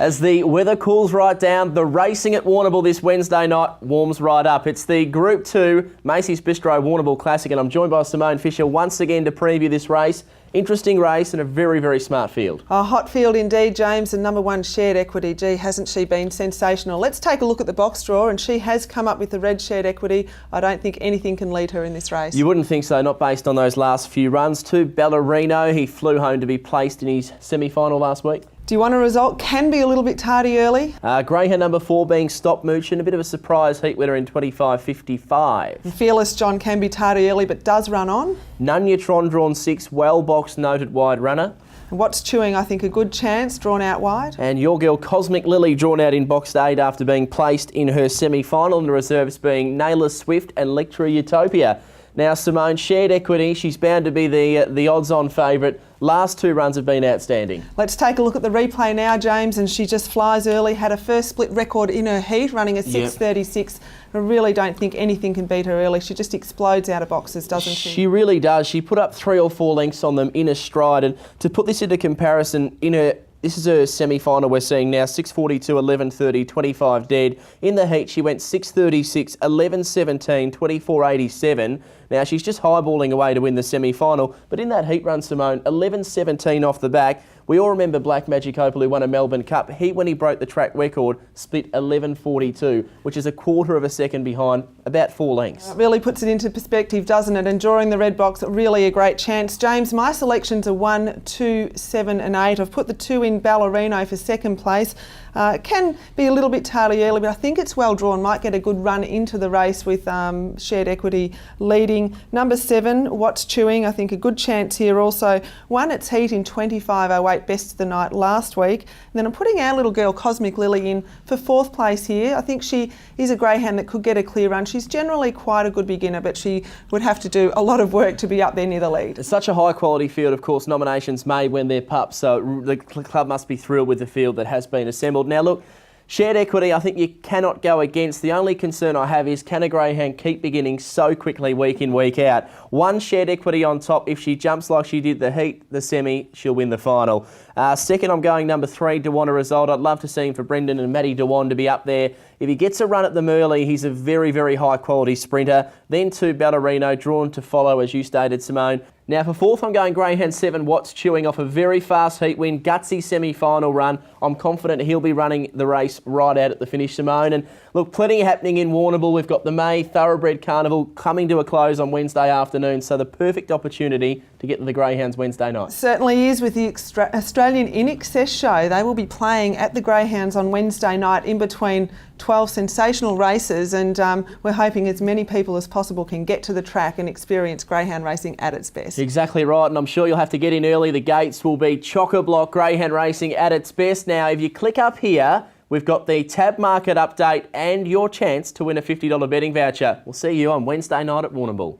As the weather cools right down, the racing at Warrnambool this Wednesday night warms right up. It's the Group 2 Macey's Bistro Warrnambool Classic, and I'm joined by Simone Fisher once again to preview this race. Interesting race and a very, very smart field. A hot field indeed, James, and number one Shared Equity. Gee, hasn't she been sensational? Let's take a look at the box draw, and she has come up with the red Shared Equity. I don't think anything can lead her in this race. You wouldn't think so, not based on those last few runs. To Ballerino, he flew home to be placed in his semi-final last week. Do you want a result? Can be a little bit tardy early. Greyhound number 4 being Stop Moochin', a bit of a surprise heat winner in 25.55. Fearless John can be tardy early but does run on. Nuneutron drawn 6, well boxed, noted wide runner. What's Chewing, I think, a good chance, drawn out wide. And Your Girl Cosmic Lily drawn out in boxed 8 after being placed in her semi-final, and the reserves being Naylor Swift and Lectra Utopia. Now Simone, Shared Equity, she's bound to be the odds-on favourite. Last 2 runs have been outstanding. Let's take a look at the replay now, James, and she just flies early. Had a first split record in her heat, running a 6.36. I really don't think anything can beat her early. She just explodes out of boxes, doesn't she? She really does. She put up 3 or 4 lengths on them in a stride, and to put this into comparison, this is her semi-final we're seeing now, 6.42, 11.30, 25 dead. In the heat, she went 6.36, 11.17, 24.87. Now, she's just highballing away to win the semi-final, but in that heat run, Simone, 11.17 off the back. We all remember Black Magic Opal, who won a Melbourne Cup. When he broke the track record, split 11.42, which is a quarter of a second behind, about 4 lengths. It really puts it into perspective, doesn't it? And drawing the red box, really a great chance. James, my selections are 1, 2, 7 and 8. I've put the 2 in Ballerino for second place. Can be a little bit tardy early, but I think it's well drawn. Might get a good run into the race with Shared Equity leading. Number 7, What's Chewing, I think a good chance here also. Won its heat in 25.08, best of the night last week. And then I'm putting our little girl Cosmic Lily in for 4th place here. I think she is a greyhound that could get a clear run. She's generally quite a good beginner, but she would have to do a lot of work to be up there near the lead. It's such a high quality field, of course. Nominations made when they're pups, so the club must be thrilled with the field that has been assembled. Now look, Shared Equity, I think you cannot go against. The only concern I have is, can a greyhound keep beginning so quickly week in, week out? 1 Shared Equity on top. If she jumps like she did the heat, the semi, she'll win the final. Second, I'm going number 3, Dewan a Result. I'd love to see him for Brendan and Matty Dewan to be up there. If he gets a run at them early, he's a very, very high quality sprinter. Then 2 Ballerino, drawn to follow, as you stated, Simone. Now for 4th, I'm going Greyhound 7, What's Chewing, off a very fast heat win, gutsy semi-final run. I'm confident he'll be running the race right out at the finish, Simone. And look, plenty happening in Warrnambool. We've got the May Thoroughbred Carnival coming to a close on Wednesday afternoon, so the perfect opportunity to get to the Greyhounds Wednesday night. Certainly is, with the Australian In Excess show. They will be playing at the Greyhounds on Wednesday night in between 12 sensational races, and we're hoping as many people as possible can get to the track and experience greyhound racing at its best. Exactly right, and I'm sure you'll have to get in early. The gates will be chock-a-block greyhound racing at its best. Now, if you click up here, we've got the tab market update and your chance to win a $50 betting voucher. We'll see you on Wednesday night at Warrnambool.